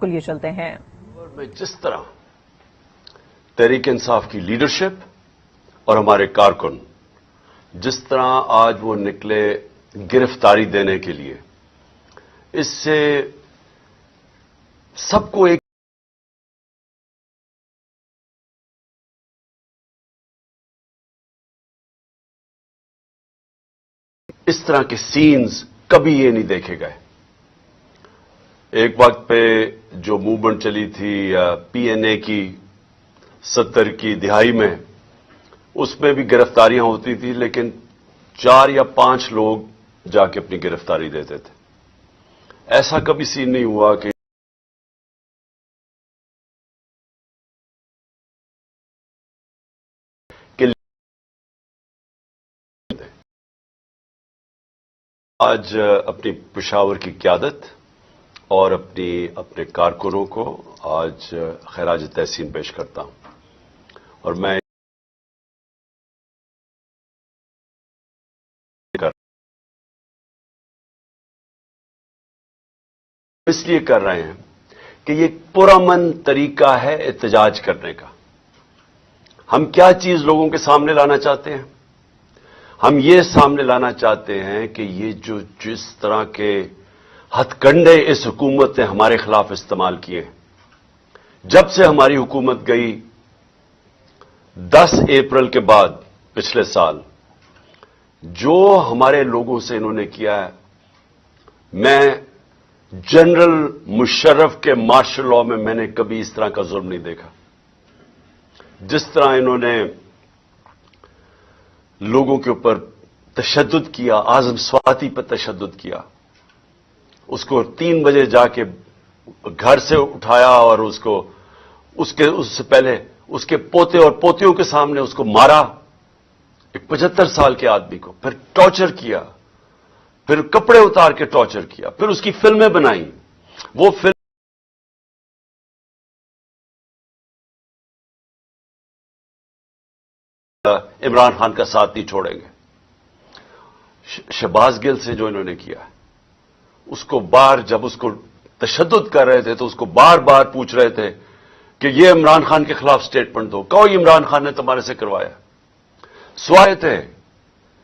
کو لیے چلتے ہیں۔ میں جس طرح تحریک انصاف کی لیڈرشپ اور ہمارے کارکن جس طرح آج وہ نکلے گرفتاری دینے کے لیے، اس سے سب کو ایک اس طرح کے سینز کبھی یہ نہیں دیکھے گئے۔ ایک وقت پہ جو موومنٹ چلی تھی پی این اے کی 70 کی دہائی میں، اس میں بھی گرفتاریاں ہوتی تھی، لیکن 4 یا 5 لوگ جا کے اپنی گرفتاری دیتے تھے۔ ایسا کبھی سین نہیں ہوا کہ آج اپنی پشاور کی قیادت اور اپنے کارکنوں کو آج خراج تحسین پیش کرتا ہوں، اور میں اس لیے کر رہے ہیں کہ یہ پرامن طریقہ ہے احتجاج کرنے کا۔ ہم کیا چیز لوگوں کے سامنے لانا چاہتے ہیں؟ ہم یہ سامنے لانا چاہتے ہیں کہ یہ جس طرح کے ہتھ کنڈے اس حکومت نے ہمارے خلاف استعمال کیے، جب سے ہماری حکومت گئی 10 اپریل کے بعد پچھلے سال، جو ہمارے لوگوں سے انہوں نے کیا ہے، میں جنرل مشرف کے مارشل لاء میں نے کبھی اس طرح کا ظلم نہیں دیکھا۔ جس طرح انہوں نے لوگوں کے اوپر تشدد کیا، اعظم سواتی پر تشدد کیا، اس کو 3 بجے جا کے گھر سے اٹھایا اور اس سے پہلے اس کے پوتے اور پوتیوں کے سامنے اس کو مارا، ایک 75 سال کے آدمی کو، پھر ٹارچر کیا، پھر کپڑے اتار کے ٹارچر کیا، پھر اس کی فلمیں بنائیں۔ وہ فلم عمران خان کا ساتھ نہیں چھوڑیں گے۔ شہباز گل سے جو انہوں نے کیا، اس کو جب اس کو تشدد کر رہے تھے تو اس کو بار بار پوچھ رہے تھے کہ یہ عمران خان کے خلاف سٹیٹمنٹ دو، کہو یہ عمران خان نے تمہارے سے کروایا۔ سوائے تھے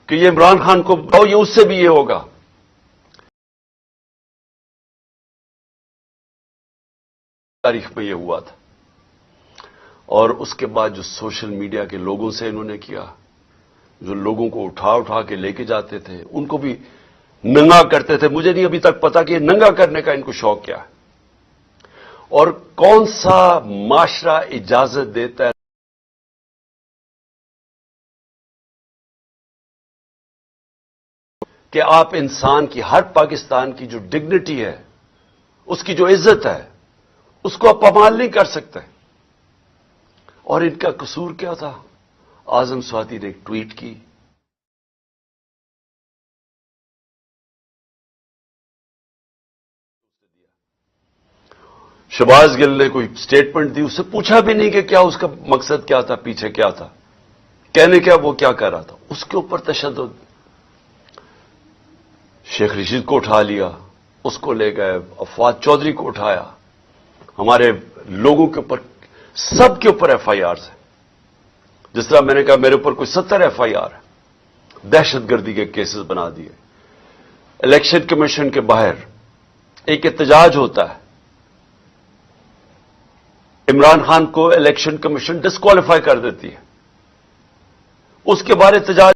کہ یہ عمران خان کو کہو یہ اس سے بھی یہ ہوگا۔ تاریخ میں یہ ہوا تھا۔ اور اس کے بعد جو سوشل میڈیا کے لوگوں سے انہوں نے کیا، جو لوگوں کو اٹھا کے لے کے جاتے تھے، ان کو بھی ننگا کرتے تھے۔ مجھے نہیں ابھی تک پتا کہ یہ ننگا کرنے کا ان کو شوق کیا ہے، اور کون سا معاشرہ اجازت دیتا ہے کہ آپ انسان کی، ہر پاکستان کی جو ڈگنیٹی ہے، اس کی جو عزت ہے، اس کو آپ پامال نہیں کر سکتے۔ اور ان کا قصور کیا تھا؟ اعظم سواتی نے ایک ٹویٹ کی، شہباز گل نے کوئی سٹیٹمنٹ دی، اس سے پوچھا بھی نہیں کہ کیا اس کا مقصد کیا تھا، پیچھے کیا تھا، کہنے کیا وہ کیا کر رہا تھا۔ اس کے اوپر تشدد۔ شیخ رشید کو اٹھا لیا، اس کو لے گئے، فواد چودھری کو اٹھایا، ہمارے لوگوں کے اوپر، سب کے اوپر ایف آئی آر ہے۔ جس طرح میں نے کہا میرے اوپر کوئی 70 ایف آئی آر ہے، دہشت گردی کے کیسز بنا دیے۔ الیکشن کمیشن کے باہر ایک احتجاج ہوتا ہے، عمران خان کو الیکشن کمیشن ڈسکوالیفائی کر دیتی ہے، اس کے بعد احتجاج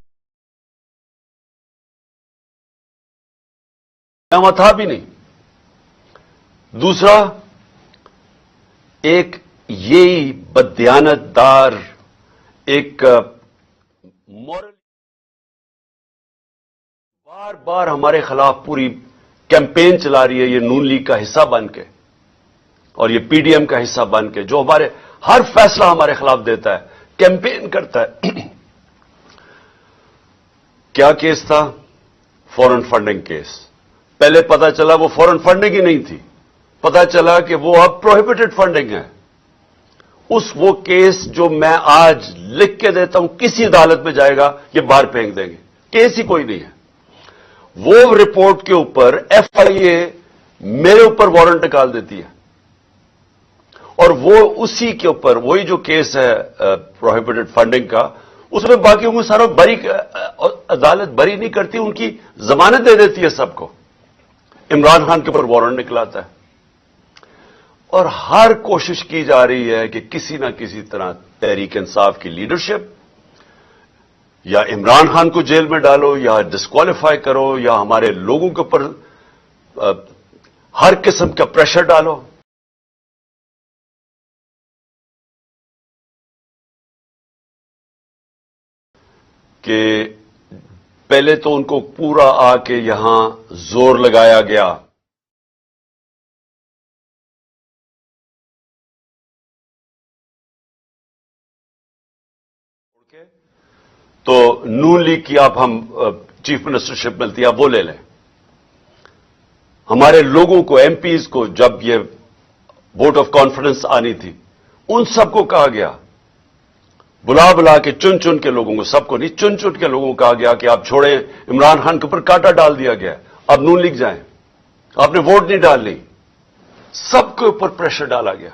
تھا بھی نہیں۔ دوسرا، ایک یہی بددیانت دار ایک مورل بار بار ہمارے خلاف پوری کیمپین چلا رہی ہے، یہ نون لیگ کا حصہ بن کے اور یہ پی ڈی ایم کا حصہ بن کے، جو ہمارے ہر فیصلہ ہمارے خلاف دیتا ہے، کیمپین کرتا ہے۔ کیا کیس تھا؟ فورن فنڈنگ کیس۔ پہلے پتا چلا وہ فورن فنڈنگ ہی نہیں تھی، پتا چلا کہ وہ اب پروہیبٹڈ فنڈنگ ہے۔ وہ کیس جو میں آج لکھ کے دیتا ہوں، کسی عدالت میں جائے گا یہ باہر پھینک دیں گے، کیس ہی کوئی نہیں ہے۔ وہ رپورٹ کے اوپر ایف آئی اے میرے اوپر وارنٹ نکال دیتی ہے اور وہ اسی کے اوپر وہی جو کیس ہے پروہیبٹڈ فنڈنگ کا، اس میں باقیوں کو سارا بری، عدالت بری نہیں کرتی، ان کی ضمانت دے دیتی ہے سب کو. عمران خان کے اوپر وارنٹ نکلاتا ہے. اور ہر کوشش کی جا رہی ہے کہ کسی نہ کسی طرح تحریک انصاف کی لیڈرشپ یا عمران خان کو جیل میں ڈالو یا ڈسکوالیفائی کرو یا ہمارے لوگوں کے اوپر ہر قسم کا پریشر ڈالو. کہ پہلے تو ان کو پورا آ کے یہاں زور لگایا گیا. تو نون لیگ کی آپ ہم چیف منسٹرشپ ملتی ہے، آپ وہ لے لیں. ہمارے لوگوں کو، ایم پیز کو، جب یہ ووٹ آف کانفیڈنس آنی تھی، ان سب کو کہا گیا، بلا بلا کے چن چن کے لوگوں کو، سب کو نہیں، چن چن کے لوگوں کو کہا گیا کہ آپ چھوڑیں. عمران خان کے اوپر کانٹا ڈال دیا گیا، اب نون لیگ جائیں، آپ نے ووٹ نہیں ڈالنی. سب کے اوپر پریشر ڈالا گیا،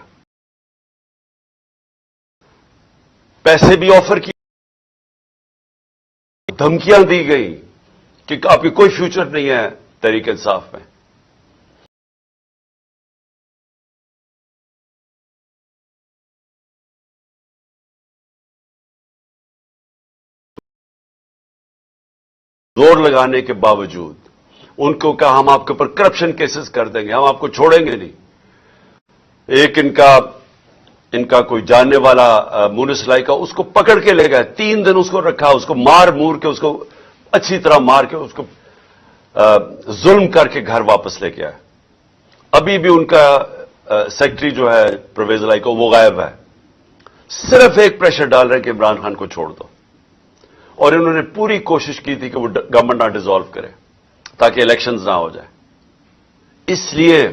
پیسے بھی آفر کیے، دھمکیاں دی گئی کہ آپ کی کوئی فیوچر نہیں ہے تحریک انصاف میں. زور لگانے کے باوجود ان کو کہا ہم آپ کے اوپر کرپشن کیسز کر دیں گے، ہم آپ کو چھوڑیں گے نہیں. ایک ان کا کوئی جاننے والا مونس لائی کا، اس کو پکڑ کے لے گئے، 3 دن اس کو رکھا، اس کو مار مور کے، اس کو اچھی طرح مار کے، اس کو ظلم کر کے گھر واپس لے کے آئے. ابھی بھی ان کا سیکرٹری جو ہے پرویز لائی کا، وہ غائب ہے. صرف ایک پریشر ڈال رہے ہیں کہ عمران خان کو چھوڑ دو. اور انہوں نے پوری کوشش کی تھی کہ وہ گورنمنٹ نہ ڈیزالو کرے تاکہ الیکشنز نہ ہو جائے. اس لیے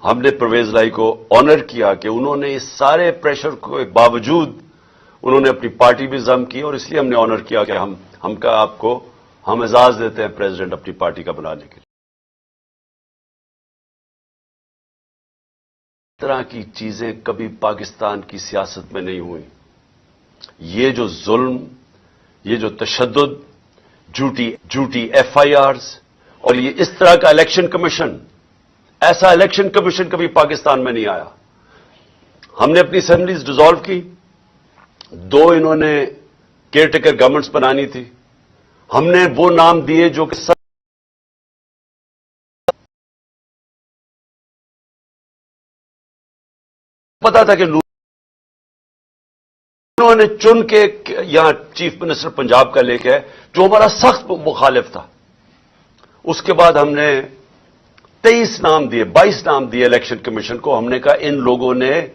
ہم نے پرویز لائی کو آنر کیا کہ انہوں نے اس سارے پریشر کے باوجود انہوں نے اپنی پارٹی بھی ضم کی، اور اس لیے ہم نے آنر کیا کہ ہم کا آپ کو ہم اعزاز دیتے ہیں پریزیڈنٹ اپنی پارٹی کا بنانے کے لیے. اس طرح کی چیزیں کبھی پاکستان کی سیاست میں نہیں ہوئی. یہ جو ظلم، یہ جو تشدد، جھوٹی ایف آئی آرز، اور یہ اس طرح کا الیکشن کمیشن، ایسا الیکشن کمیشن کبھی پاکستان میں نہیں آیا. ہم نے اپنی اسمبلیز ڈیزالو کی، 2 انہوں نے کیئر ٹیکر گورنمنٹس بنانی تھی. ہم نے وہ نام دیے جو کہ سب پتا تھا کہ انہوں نے چن کے یہاں چیف منسٹر پنجاب کا لے کے، جو ہمارا سخت مخالف تھا. اس کے بعد ہم نے 23 نام دیے، 22 نام دیے الیکشن کمیشن کو. ہم نے کہا ان لوگوں نے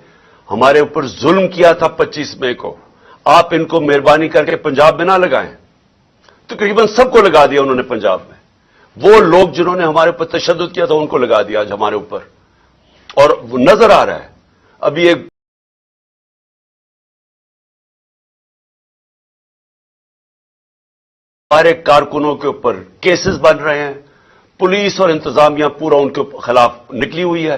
ہمارے اوپر ظلم کیا تھا 25 مئی کو، آپ ان کو مہربانی کر کے پنجاب میں نہ لگائیں. تقریباً سب کو لگا دیا انہوں نے پنجاب میں. وہ لوگ جنہوں نے ہمارے اوپر تشدد کیا تھا ان کو لگا دیا آج ہمارے اوپر. اور وہ نظر آ رہا ہے. ابھی ایک ہمارے کارکنوں کے اوپر کیسز بن رہے ہیں. پولیس اور انتظامیہ پورا ان کے خلاف نکلی ہوئی ہے،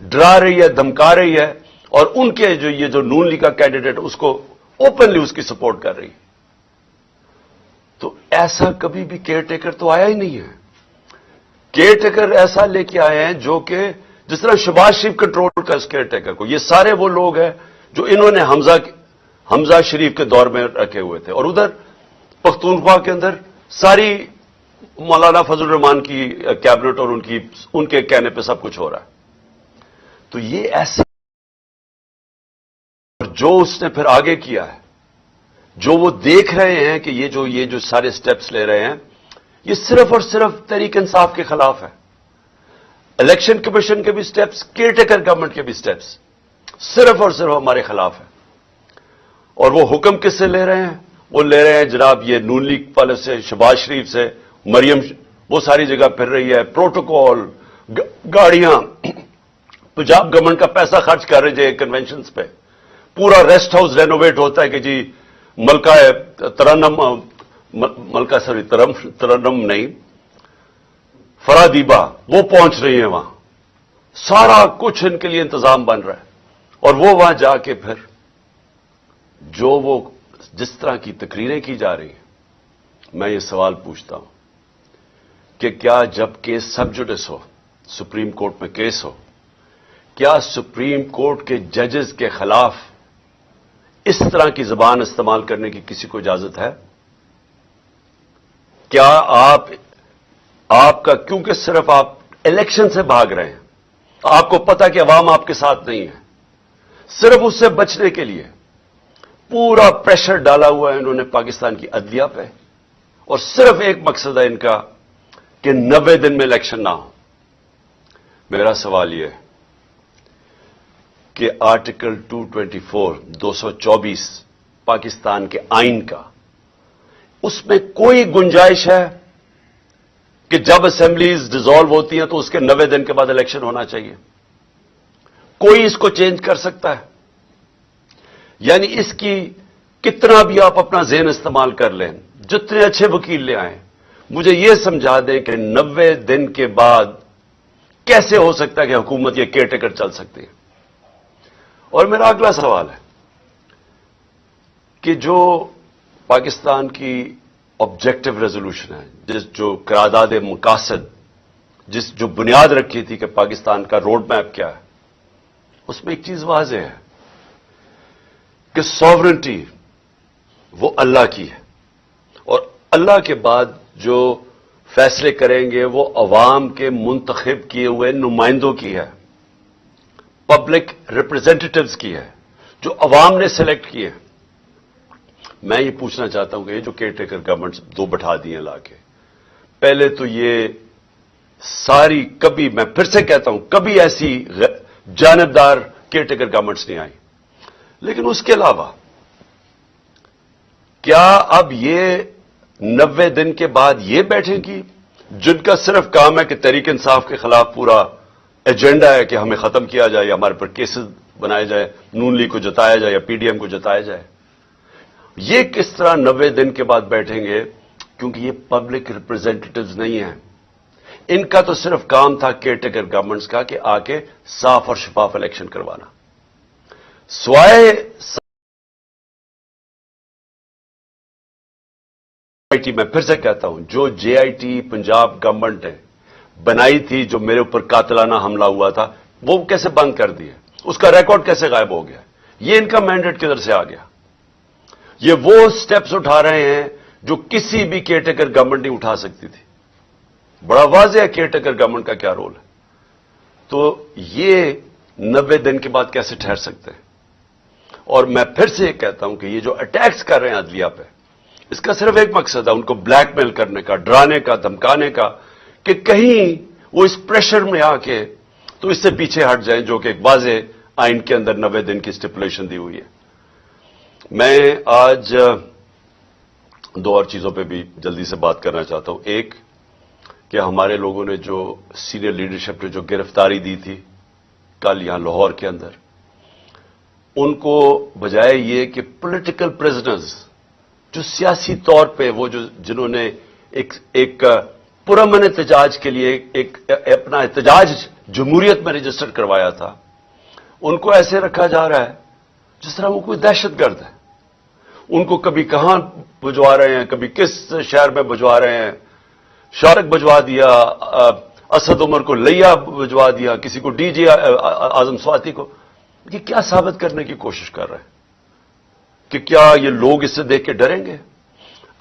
ڈرا رہی ہے، دھمکا رہی ہے، اور ان کے یہ جو نون لیگ کا کینڈیڈیٹ اس کو اوپنلی اس کی سپورٹ کر رہی ہے. تو ایسا کبھی بھی کیئر ٹیکر تو آیا ہی نہیں ہے. کیئر ٹیکر ایسا لے کے آئے ہیں جو کہ جس طرح شہباز شریف کنٹرول کا اس کیئر ٹیکر کو. یہ سارے وہ لوگ ہیں جو انہوں نے حمزہ شریف کے دور میں رکھے ہوئے تھے، اور ادھر پختونخوا کے اندر ساری مولانا فضل الرحمان کی کیبنٹ اور ان کے کہنے پہ سب کچھ ہو رہا ہے. تو یہ ایسے، جو اس نے پھر آگے کیا ہے، جو وہ دیکھ رہے ہیں کہ یہ جو سارے سٹیپس لے رہے ہیں، یہ صرف اور صرف تحریک انصاف کے خلاف ہے. الیکشن کمیشن کے بھی سٹیپس، کیئر ٹیکر گورنمنٹ کے بھی سٹیپس صرف اور صرف ہمارے خلاف ہیں. اور وہ حکم کس سے لے رہے ہیں؟ وہ لے رہے ہیں جناب یہ نون لیگ والے سے، شہباز شریف سے. مریم وہ ساری جگہ پھر رہی ہے، پروٹوکول، گاڑیاں، پنجاب گورنمنٹ کا پیسہ خرچ کر رہے ہیں کنونشنز پہ. پورا ریسٹ ہاؤس رینوویٹ ہوتا ہے کہ جی ترنم نہیں، فرادیبا وہ پہنچ رہی ہیں وہاں. سارا کچھ ان کے لیے انتظام بن رہا ہے. اور وہ وہاں جا کے پھر جو وہ جس طرح کی تقریریں کی جا رہی ہیں، میں یہ سوال پوچھتا ہوں کہ کیا جب کیس سب جوڈس ہو، سپریم کورٹ میں کیس ہو، کیا سپریم کورٹ کے ججز کے خلاف اس طرح کی زبان استعمال کرنے کی کسی کو اجازت ہے؟ کیا آپ کا، کیونکہ صرف آپ الیکشن سے بھاگ رہے ہیں، آپ کو پتا کہ عوام آپ کے ساتھ نہیں ہے، صرف اس سے بچنے کے لیے پورا پریشر ڈالا ہوا ہے انہوں نے پاکستان کی عدلیہ پہ، اور صرف ایک مقصد ہے ان کا کہ 90 دن میں الیکشن نہ ہو۔ میرا سوال یہ ہے کہ آرٹیکل 224 پاکستان کے آئین کا، اس میں کوئی گنجائش ہے کہ جب اسمبلیز ڈیزالو ہوتی ہیں تو اس کے 90 دن کے بعد الیکشن ہونا چاہیے؟ کوئی اس کو چینج کر سکتا ہے؟ یعنی اس کی کتنا بھی آپ اپنا ذہن استعمال کر لیں، جتنے اچھے وکیل لے آئیں، مجھے یہ سمجھا دیں کہ 90 دن کے بعد کیسے ہو سکتا ہے کہ حکومت یہ کیئر ٹیکر چل سکتی ہے؟ اور میرا اگلا سوال ہے کہ جو پاکستان کی آبجیکٹو ریزولوشن ہے، جو قرارداد مقاصد، جو بنیاد رکھی تھی کہ پاکستان کا روڈ میپ کیا ہے، اس میں ایک چیز واضح ہے کہ سوورنٹی وہ اللہ کی ہے، اور اللہ کے بعد جو فیصلے کریں گے وہ عوام کے منتخب کیے ہوئے نمائندوں کی ہے، پبلک ریپرزینٹیٹوز کی ہے، جو عوام نے سلیکٹ کیے۔ میں یہ پوچھنا چاہتا ہوں کہ یہ جو کیئر ٹیکر گورنمنٹس دو بٹھا دیے لا کے، پہلے تو یہ ساری، کبھی میں پھر سے کہتا ہوں، کبھی ایسی جانبدار کیئر ٹیکر گورنمنٹس نہیں آئی، لیکن اس کے علاوہ کیا اب یہ 90 دن کے بعد یہ بیٹھیں گی جن کا صرف کام ہے کہ تحریک انصاف کے خلاف پورا ایجنڈا ہے کہ ہمیں ختم کیا جائے، یا ہمارے پر کیسز بنائے جائے، نون لیگ کو جتایا جائے یا پی ڈی ایم کو جتایا جائے؟ یہ کس طرح 90 دن کے بعد بیٹھیں گے؟ کیونکہ یہ پبلک ریپرزینٹیٹوز نہیں ہیں، ان کا تو صرف کام تھا کیئر ٹیکر گورنمنٹس کا کہ آ کے صاف اور شفاف الیکشن کروانا، سوائے میں پھر سے کہتا ہوں، جو جے آئی ٹی پنجاب گورنمنٹ نے بنائی تھی، جو میرے اوپر قاتلانہ حملہ ہوا تھا، وہ کیسے بند کر دیا؟ اس کا ریکارڈ کیسے غائب ہو گیا؟ یہ ان کا مینڈیٹ کدھر سے آ گیا؟ یہ وہ سٹیپس اٹھا رہے ہیں جو کسی بھی کیئر ٹیکر گورنمنٹ نہیں اٹھا سکتی تھی۔ بڑا واضح ہے کیئر ٹیکر گورنمنٹ کا کیا رول ہے۔ تو یہ 90 دن کے بعد کیسے ٹھہر سکتے ہیں؟ اور میں پھر سے یہ کہتا ہوں کہ یہ جو اٹیکس کر رہے ہیں عدلیہ پہ، اس کا صرف ایک مقصد ہے، ان کو بلیک میل کرنے کا، ڈرانے کا، دھمکانے کا، کہ کہیں وہ اس پریشر میں آ کے تو اس سے پیچھے ہٹ جائیں، جو کہ ایک واضح آئین کے اندر 90 دن کی اسٹیپولیشن دی ہوئی ہے۔ میں آج دو اور چیزوں پہ بھی جلدی سے بات کرنا چاہتا ہوں۔ ایک کہ ہمارے لوگوں نے جو سینئر لیڈرشپ نے جو گرفتاری دی تھی کل یہاں لاہور کے اندر، ان کو بجائے یہ کہ پولیٹیکل پرزنرز، جو سیاسی طور پہ وہ جنہوں نے ایک پرامن احتجاج کے لیے ایک اپنا احتجاج جمہوریت میں رجسٹر کروایا تھا، ان کو ایسے رکھا جا رہا ہے جس طرح وہ کوئی دہشت گرد ہے۔ ان کو کبھی کہاں بھجوا رہے ہیں، کبھی کس شہر میں بھجوا رہے ہیں، شارک بھجوا دیا، اسد عمر کو لیا بھجوا دیا، کسی کو ڈی جی اعظم سواتی کو۔ یہ کیا ثابت کرنے کی کوشش کر رہے ہیں کہ کیا یہ لوگ اس سے دیکھ کے ڈریں گے؟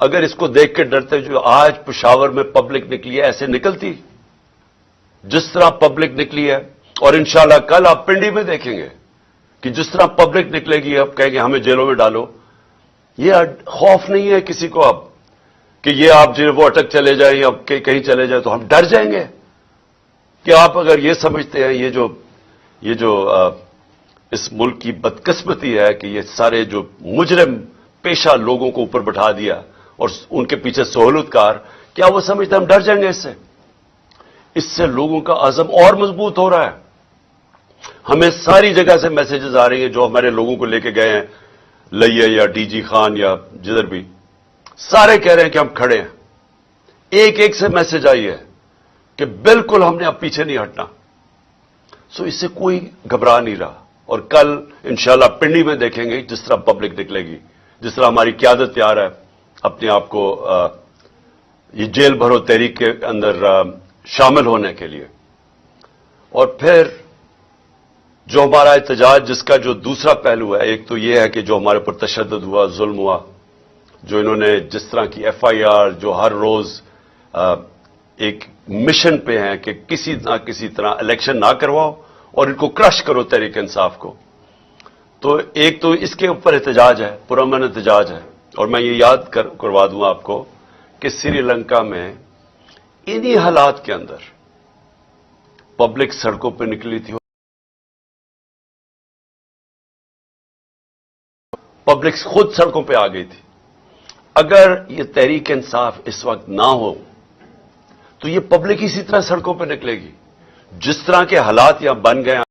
اگر اس کو دیکھ کے ڈرتے جو آج پشاور میں پبلک نکلی ہے، ایسے نکلتی جس طرح پبلک نکلی ہے، اور انشاءاللہ کل آپ پنڈی میں دیکھیں گے کہ جس طرح پبلک نکلے گی، اب کہیں گے ہمیں جیلوں میں ڈالو۔ یہ خوف نہیں ہے کسی کو اب کہ یہ آپ جو وہ اٹک چلے جائیں یا کہیں چلے جائیں تو ہم ڈر جائیں گے؟ کہ آپ اگر یہ سمجھتے ہیں یہ جو اس ملک کی بدقسمتی ہے کہ یہ سارے جو مجرم پیشہ لوگوں کو اوپر بٹھا دیا اور ان کے پیچھے سہولت کار، کیا وہ سمجھتے ہیں ہم ڈر جائیں گے اس سے لوگوں کا عزم اور مضبوط ہو رہا ہے۔ ہمیں ساری جگہ سے میسیجز آ رہی ہیں، جو ہمارے لوگوں کو لے کے گئے ہیں لئیے یا ڈی جی خان یا جدھر بھی، سارے کہہ رہے ہیں کہ ہم کھڑے ہیں۔ ایک ایک سے میسج آئی ہے کہ بالکل ہم نے اب پیچھے نہیں ہٹنا۔ سو اس سے کوئی گھبرا نہیں رہا۔ اور کل انشاءاللہ پنڈی میں دیکھیں گے جس طرح پبلک نکلے گی، جس طرح ہماری قیادت تیار ہے اپنے آپ کو یہ جیل بھرو تحریک کے اندر شامل ہونے کے لیے۔ اور پھر جو ہمارا احتجاج جس کا جو دوسرا پہلو ہے، ایک تو یہ ہے کہ جو ہمارے پر تشدد ہوا، ظلم ہوا، جو انہوں نے جس طرح کی ایف آئی آر، جو ہر روز ایک مشن پہ ہیں کہ کسی نہ کسی طرح الیکشن نہ کرواؤ اور ان کو کرش کرو تحریک انصاف کو، تو ایک تو اس کے اوپر احتجاج ہے، پرامن احتجاج ہے۔ اور میں یہ یاد کروا دوں آپ کو کہ سری لنکا میں انہی حالات کے اندر پبلک سڑکوں پہ نکلی تھی، پبلک خود سڑکوں پہ آ گئی تھی۔ اگر یہ تحریک انصاف اس وقت نہ ہو تو یہ پبلک اسی طرح سڑکوں پہ نکلے گی جس طرح کے حالات یہاں بن گئے ہیں۔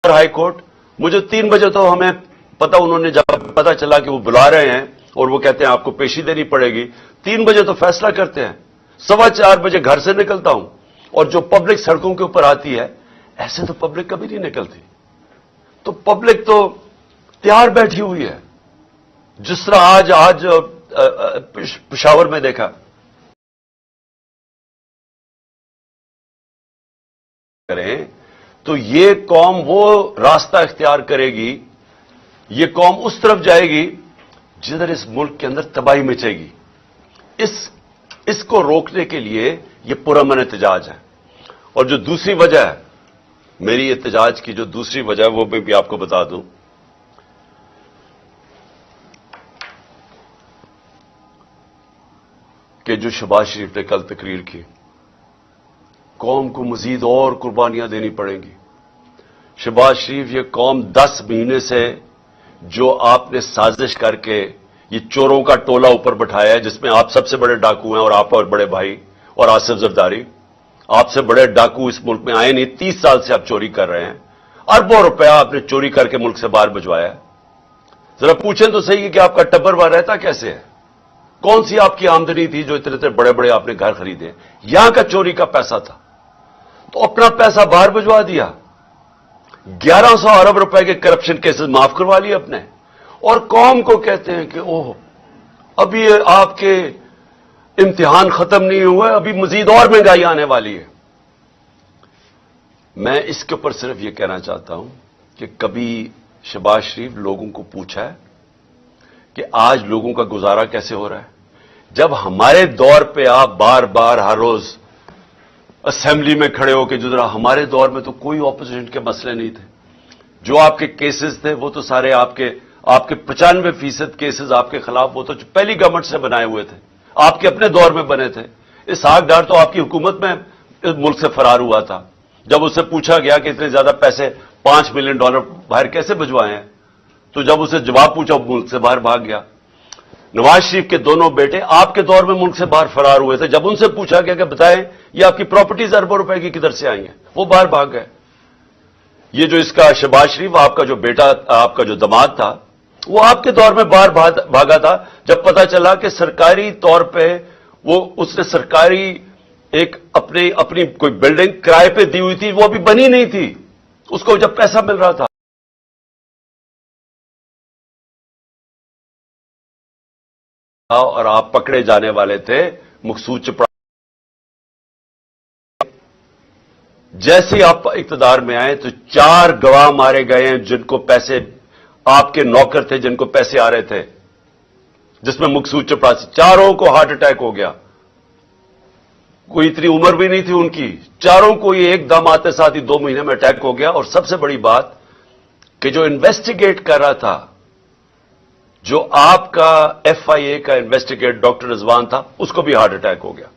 ہائی کورٹ مجھے 3 بجے تو ہمیں پتا، انہوں نے جب پتا چلا کہ وہ بلا رہے ہیں اور وہ کہتے ہیں آپ کو پیشی دینی پڑے گی، 3 بجے تو فیصلہ کرتے ہیں، 4:15 بجے گھر سے نکلتا ہوں اور جو پبلک سڑکوں کے اوپر آتی ہے، ایسے تو پبلک کبھی نہیں نکلتی۔ تو پبلک تو تیار بیٹھی ہوئی ہے، جس طرح آج پشاور میں دیکھا کریں تو یہ قوم وہ راستہ اختیار کرے گی، یہ قوم اس طرف جائے گی جدھر اس ملک کے اندر تباہی مچے گی۔ اس کو روکنے کے لیے یہ پرامن احتجاج ہے۔ اور جو دوسری وجہ ہے میری احتجاج کی، جو دوسری وجہ ہے وہ میں بھی آپ کو بتا دوں کہ جو شہباز شریف نے کل تقریر کی، قوم کو مزید اور قربانیاں دینی پڑیں گی۔ شہباز شریف، یہ قوم 10 مہینے سے جو آپ نے سازش کر کے یہ چوروں کا ٹولہ اوپر بٹھایا ہے، جس میں آپ سب سے بڑے ڈاکو ہیں اور آپ اور بڑے بھائی اور آصف زرداری، آپ سے بڑے ڈاکو اس ملک میں آئے نہیں، 30 سال سے آپ چوری کر رہے ہیں، اربوں روپیہ آپ نے چوری کر کے ملک سے باہر بھجوایا ہے۔ ذرا پوچھیں تو صحیح کہ آپ کا ٹبر وہاں رہتا کیسے ہے؟ کون سی آپ کی آمدنی تھی جو اتنے بڑے بڑے آپ نے گھر خریدے؟ یہاں کا چوری کا پیسہ تھا تو اپنا پیسہ باہر بھجوا دیا، 1100 ارب روپے کے کرپشن کیسز معاف کروا لیے اپنے، اور قوم کو کہتے ہیں کہ اوہ ابھی آپ کے امتحان ختم نہیں ہوئے، ابھی مزید اور مہنگائی آنے والی ہے۔ میں اس کے اوپر صرف یہ کہنا چاہتا ہوں کہ کبھی شہباز شریف لوگوں کو پوچھا ہے کہ آج لوگوں کا گزارا کیسے ہو رہا ہے؟ جب ہمارے دور پہ آپ بار بار ہر روز اسمبلی میں کھڑے ہو کے جدرا، ہمارے دور میں تو کوئی اپوزیشن کے مسئلے نہیں تھے، جو آپ کے کیسز تھے وہ تو سارے آپ کے 95% کیسز آپ کے خلاف وہ تو پہلی گورنمنٹ سے بنائے ہوئے تھے، آپ کے اپنے دور میں بنے تھے۔ اسحاق ڈار تو آپ کی حکومت میں اس ملک سے فرار ہوا تھا، جب اس سے پوچھا گیا کہ اتنے زیادہ پیسے $5 ملین باہر کیسے بھجوائے ہیں، تو جب اسے جواب پوچھا ملک سے باہر بھاگ گیا۔ نواز شریف کے دونوں بیٹے آپ کے دور میں ملک سے باہر فرار ہوئے تھے، جب ان سے پوچھا گیا کہ بتائیں یہ آپ کی پراپرٹیز اربوں روپے کی کدھر سے آئی ہیں، وہ باہر بھاگ گئے۔ یہ جو اس کا شہباز شریف آپ کا جو بیٹا، آپ کا جو داماد تھا، وہ آپ کے دور میں باہر بھاگا تھا جب پتا چلا کہ سرکاری طور پہ اس نے سرکاری ایک اپنی کوئی بلڈنگ کرائے پہ دی ہوئی تھی، وہ ابھی بنی نہیں تھی، اس کو جب پیسہ مل رہا تھا اور آپ پکڑے جانے والے تھے مقصود چپڑا۔ جیسے آپ اقتدار میں آئے تو 4 گواہ مارے گئے ہیں جن کو پیسے، آپ کے نوکر تھے جن کو پیسے آ رہے تھے، جس میں مقصود چپڑاسی، چاروں کو ہارٹ اٹیک ہو گیا، کوئی اتنی عمر بھی نہیں تھی ان کی، چاروں کو یہ ایک دم آتے ساتھ ہی 2 مہینے میں اٹیک ہو گیا۔ اور سب سے بڑی بات کہ جو انویسٹیگیٹ کر رہا تھا، جو آپ کا ایف آئی اے کا انویسٹیگیٹ ڈاکٹر رضوان تھا، اس کو بھی ہارٹ اٹیک ہو گیا،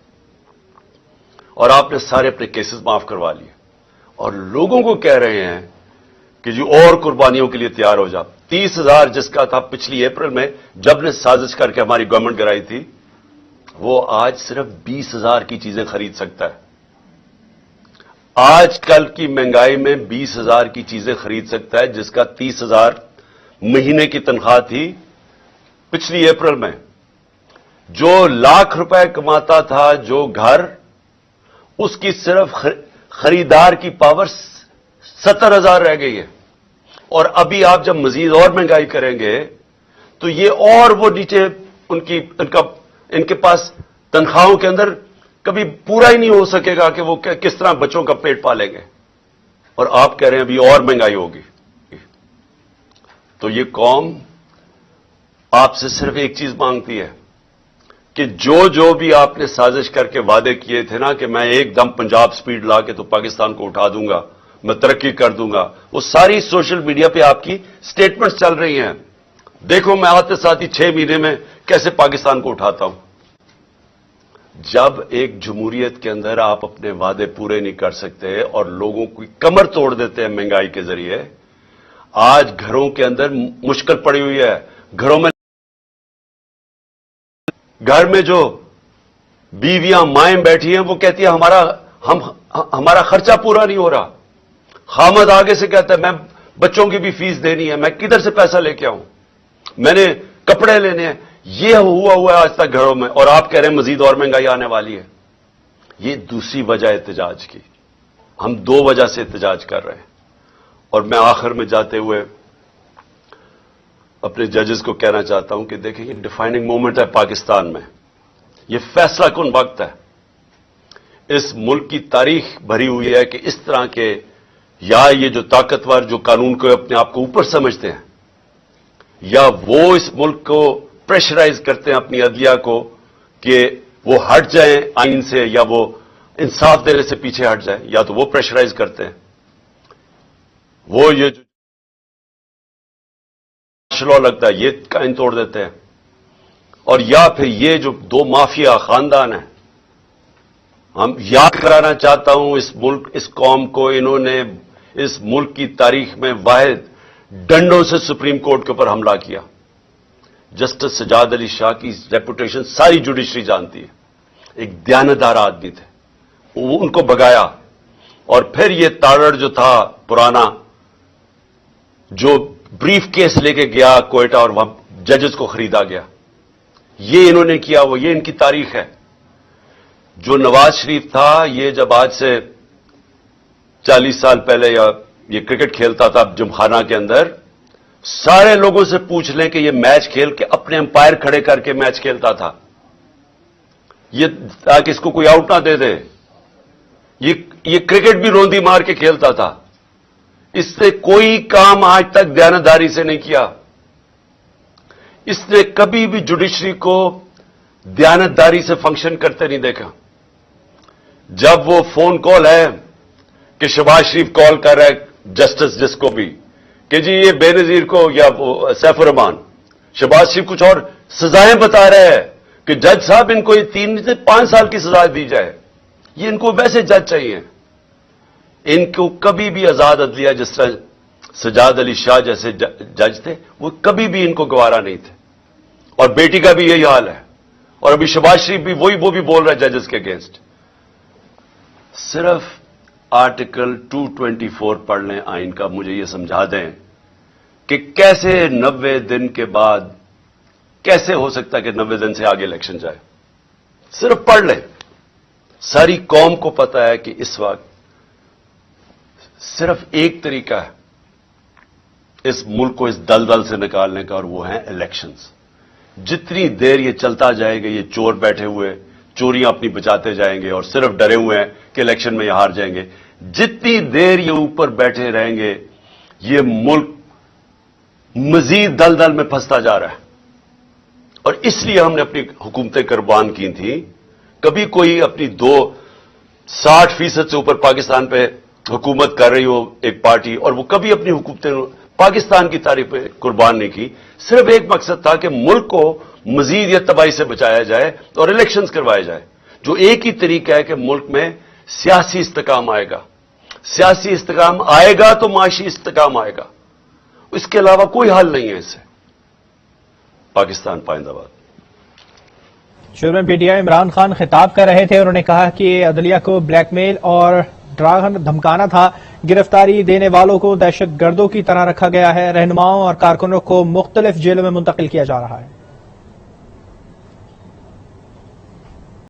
اور آپ نے سارے اپنے کیسز معاف کروا لیے، اور لوگوں کو کہہ رہے ہیں کہ جی اور قربانیوں کے لیے تیار ہو جا۔ 30,000 جس کا تھا پچھلی اپریل میں جب نے سازش کر کے ہماری گورنمنٹ گرائی تھی، وہ آج صرف 20,000 کی چیزیں خرید سکتا ہے۔ آج کل کی مہنگائی میں 20,000 کی چیزیں خرید سکتا ہے، جس کا 30,000 مہینے کی تنخواہ تھی پچھلی اپریل میں۔ جو 1,00,000 روپے کماتا تھا جو گھر، اس کی صرف خریدار کی پاور 70,000 رہ گئی ہے. اور ابھی آپ جب مزید اور مہنگائی کریں گے تو یہ اور وہ نیچے ان کے پاس تنخواہوں کے اندر کبھی پورا ہی نہیں ہو سکے گا کہ وہ کس طرح بچوں کا پیٹ پالیں گے. اور آپ کہہ رہے ہیں ابھی اور مہنگائی ہوگی. تو یہ قوم آپ سے صرف ایک چیز مانگتی ہے کہ جو بھی آپ نے سازش کر کے وعدے کیے تھے نا کہ میں ایک دم پنجاب سپیڈ لا کے تو پاکستان کو اٹھا دوں گا, میں ترقی کر دوں گا, وہ ساری سوشل میڈیا پہ آپ کی سٹیٹمنٹس چل رہی ہیں. دیکھو میں آتے ساتھ ہی 6 مہینے میں کیسے پاکستان کو اٹھاتا ہوں. جب ایک جمہوریت کے اندر آپ اپنے وعدے پورے نہیں کر سکتے اور لوگوں کی کمر توڑ دیتے ہیں مہنگائی کے ذریعے, آج گھروں کے اندر مشکل پڑی ہوئی ہے. گھر میں جو بیویاں مائیں بیٹھی ہیں وہ کہتی ہیں ہمارا خرچہ پورا نہیں ہو رہا. خامد آگے سے کہتا ہے میں بچوں کی بھی فیس دینی ہے, میں کدھر سے پیسہ لے کے آؤں, میں نے کپڑے لینے ہیں. یہ ہوا ہے آج تک گھروں میں, اور آپ کہہ رہے ہیں مزید اور مہنگائی آنے والی ہے. یہ دوسری وجہ احتجاج کی. ہم 2 وجہ سے احتجاج کر رہے ہیں. اور میں آخر میں جاتے ہوئے اپنے ججز کو کہنا چاہتا ہوں کہ دیکھیں یہ ڈیفائننگ مومنٹ ہے پاکستان میں. یہ فیصلہ کن وقت ہے. اس ملک کی تاریخ بھری ہوئی ہے کہ اس طرح کے یا یہ جو طاقتور جو قانون کو اپنے آپ کو اوپر سمجھتے ہیں, یا وہ اس ملک کو پریشرائز کرتے ہیں اپنی عدلیہ کو کہ وہ ہٹ جائیں آئین سے, یا وہ انصاف دینے سے پیچھے ہٹ جائیں, یا تو وہ پریشرائز کرتے ہیں, وہ یہ جو لا لگتا ہے یہ قائم توڑ دیتے ہیں, اور یا پھر یہ جو 2 مافیا خاندان ہیں. ہم یاد کرانا چاہتا ہوں اس قوم کو, انہوں نے اس ملک کی تاریخ میں واحد ڈنڈوں سے سپریم کورٹ کے اوپر حملہ کیا. جسٹس سجاد علی شاہ کی ریپوٹیشن ساری جوڈیشری جانتی ہے. ایک دیانتدار آدمی تھے, ان کو بگایا. اور پھر یہ تاڑڑ جو تھا پرانا, جو بریف کیس لے کے گیا کوئٹہ اور وہاں ججز کو خریدا گیا, یہ انہوں نے کیا. یہ ان کی تاریخ ہے. جو نواز شریف تھا, یہ جب آج سے 40 سال پہلے یا یہ کرکٹ کھیلتا تھا جمخانہ کے اندر, سارے لوگوں سے پوچھ لیں کہ یہ میچ کھیل کے اپنے امپائر کھڑے کر کے میچ کھیلتا تھا, یہ تاکہ اس کو کوئی آؤٹ نہ دے دے. یہ کرکٹ بھی روندی مار کے کھیلتا تھا. اس نے کوئی کام آج تک دیانتداری سے نہیں کیا. اس نے کبھی بھی جوڈیشری کو دیانتداری سے فنکشن کرتے نہیں دیکھا. جب وہ فون کال ہے کہ شہباز شریف کال کر رہا ہے جسٹس جس کو بھی کہ جی یہ بے نظیر کو یا سیف الرحمان, شہباز شریف کچھ اور سزائیں بتا رہے ہیں کہ جج صاحب ان کو یہ 3 سے 5 سال کی سزا دی جائے. یہ ان کو ویسے جج چاہیے. ان کو کبھی بھی آزاد عدلیہ جس طرح سجاد علی شاہ جیسے جج تھے وہ کبھی بھی ان کو گوارا نہیں تھے. اور بیٹی کا بھی یہی حال ہے. اور ابھی شہباز شریف بھی وہ بھی بول رہا ہے ججز کے اگینسٹ. صرف آرٹیکل 224 پڑھ لیں آئین کا, مجھے یہ سمجھا دیں کہ کیسے 90 دن کے بعد کیسے ہو سکتا ہے کہ 90 دن سے آگے الیکشن جائے. صرف پڑھ لیں. ساری قوم کو پتا ہے کہ اس وقت صرف ایک طریقہ ہے اس ملک کو اس دلدل سے نکالنے کا, اور وہ ہیں الیکشنز. جتنی دیر یہ چلتا جائے گا, یہ چور بیٹھے ہوئے چوریاں اپنی بچاتے جائیں گے اور صرف ڈرے ہوئے ہیں کہ الیکشن میں یہ ہار جائیں گے, جتنی دیر یہ اوپر بیٹھے رہیں گے یہ ملک مزید دلدل میں پھنستا جا رہا ہے. اور اس لیے ہم نے اپنی حکومتیں قربان کی تھیں. کبھی کوئی اپنی 60% سے اوپر پاکستان پہ حکومت کر رہی ہو ایک پارٹی, اور وہ کبھی اپنی حکومتیں پاکستان کی تاریخ پہ قربان نہیں کی. صرف ایک مقصد تھا کہ ملک کو مزید یا تباہی سے بچایا جائے اور الیکشنز کروائے جائے, جو ایک ہی طریقہ ہے کہ ملک میں سیاسی استحکام آئے گا. سیاسی استحکام آئے گا تو معاشی استحکام آئے گا. اس کے علاوہ کوئی حل نہیں ہے. اس سے پاکستان پائندہ باد. Chairman P T I Imran Khan خطاب کر رہے تھے. انہوں نے کہا کہ عدلیہ کو بلیک میل اور ڈراگن دھمکانا تھا. گرفتاری دینے والوں کو دہشت گردوں کی طرح رکھا گیا ہے. رہنماؤں اور کارکنوں کو مختلف جیلوں میں منتقل کیا جا رہا ہے.